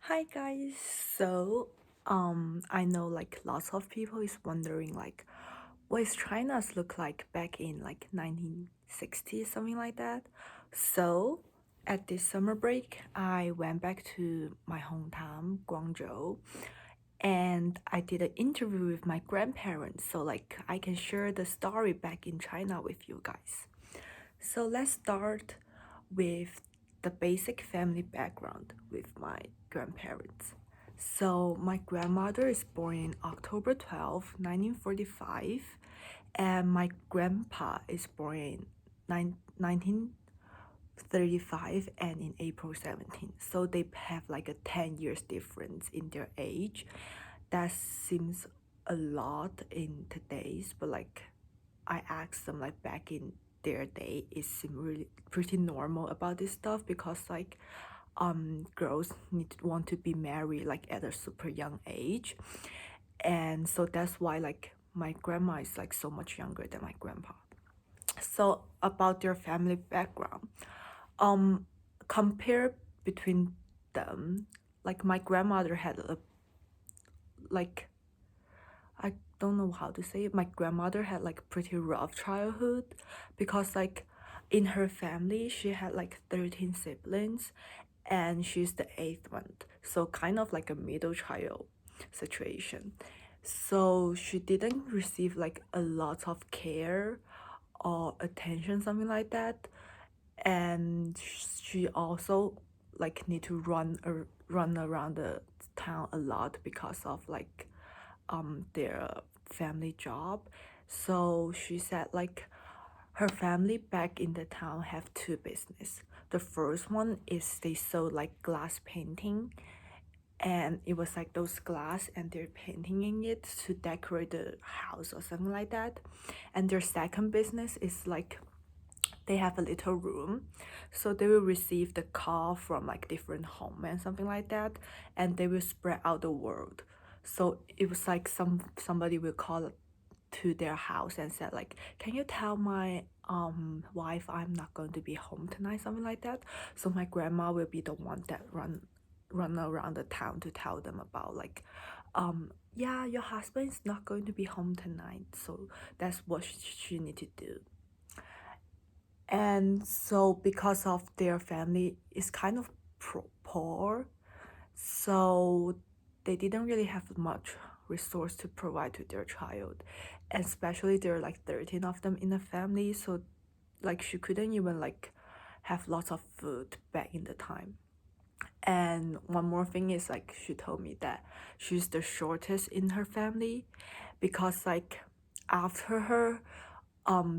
Hi guys. I know like lots of people is wondering like what is China's look like back in like 1960s, something like that. So at this summer break, I went back to my hometown, Guangzhou, and I did an interview with my grandparents so like I can share the story back in China with you guys. So let's start with the basic family background with my grandparents. So my grandmother is born in October 12, 1945, and my grandpa is born in 1935 and in April 17. So they have like a 10 years difference in their age. That seems a lot in today's, but like I asked them like back in their day, it seemed really pretty normal about this stuff because like girls want to be married like at a super young age, and so that's why like my grandma is like so much younger than my grandpa. So about their family background, um compare between them, like my grandmother had a like I don't know how to say it. My grandmother had like pretty rough childhood because like in her family she had like 13 siblings and she's the eighth one. So kind of like a middle child situation. So she didn't receive like a lot of care or attention, something like that. And she also like need to run around the town a lot because of like their family job. So she said like her family back in the town have two business. The first one is they sold like glass painting, and it was like those glass and they're painting in it to decorate the house or something like that. And their second business is like they have a little room, so they will receive the call from like different home and something like that, and they will spread out the world. So it was like somebody will call to their house and said like, can you tell my wife I'm not going to be home tonight, something like that. So my grandma will be the one that run around the town to tell them about like, yeah, your husband is not going to be home tonight, so that's what she need to do. And so because of their family is kind of poor, so they didn't really have much resource to provide to their child, and especially there are like 13 of them in the family, so like she couldn't even like have lots of food back in the time. And one more thing is like she told me that she's the shortest in her family because like after her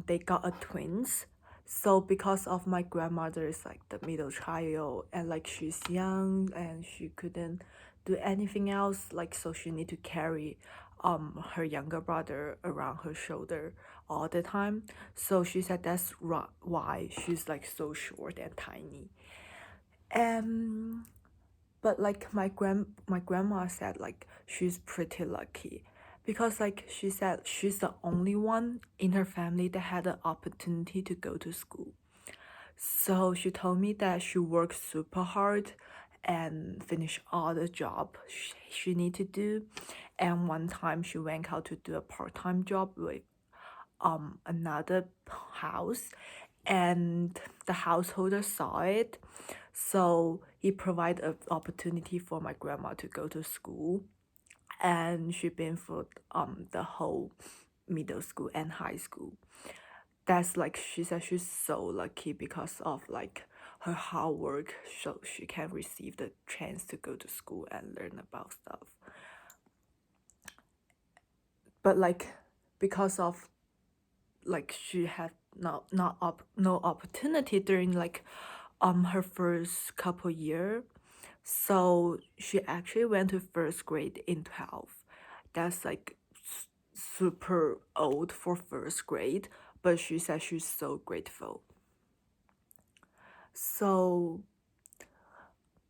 they got a twins. So because of my grandmother is like the middle child and like she's young and she couldn't do anything else, like so she need to carry her younger brother around her shoulder all the time. So she said that's why she's like so short and tiny. um but like my grandma said like she's pretty lucky because like she said she's the only one in her family that had the opportunity to go to school. So she told me that she worked super hard and finished all the job she need to do. And one time she went out to do a part-time job with another house, and the householder saw it, so he provided an opportunity for my grandma to go to school, and she been for the whole middle school and high school. That's like she said she's so lucky because of like her hard work, so she can receive the chance to go to school and learn about stuff. But like because of like she had no opportunity during like her first couple year, so she actually went to first grade in 12. That's like super old for first grade, but she said she's so grateful. So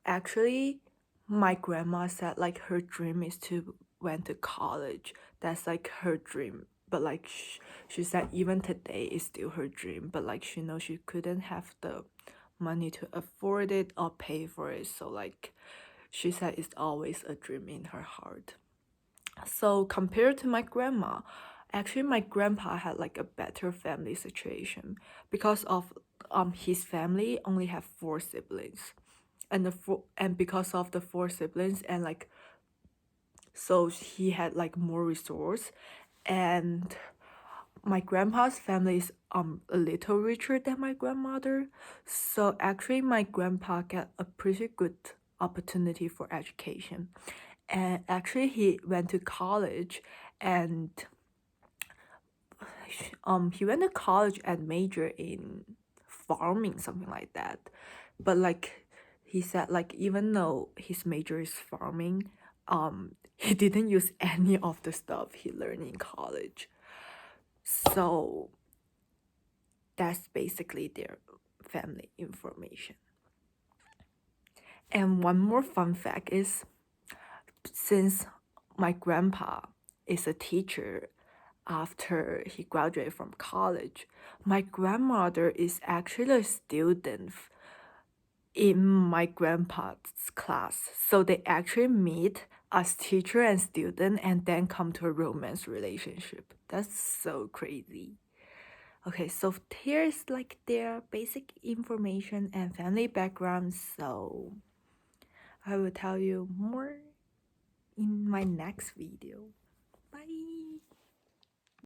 actually my grandma said like her dream is to went to college. That's like her dream, but like she said even today is still her dream, but like she knows she couldn't have the money to afford it or pay for it, so like She said it's always a dream in her heart. So compared to my grandma, actually my grandpa had like a better family situation because of his family only have 4 siblings, and because of the 4 siblings, and like so he had like more resource. And my grandpa's family is a little richer than my grandmother, so actually my grandpa got a pretty good opportunity for education. And actually he went to college, and he went to college and major in farming, something like that. But like he said, like even though his major is farming, he didn't use any of the stuff he learned in college. So that's basically their family information. And one more fun fact is, since my grandpa is a teacher after he graduated from college, my grandmother is actually a student in my grandpa's class. So they actually meet as teacher and student and then come to a romance relationship. That's so crazy. Okay, so here's like their basic information and family background. So I will tell you more in my next video. Bye.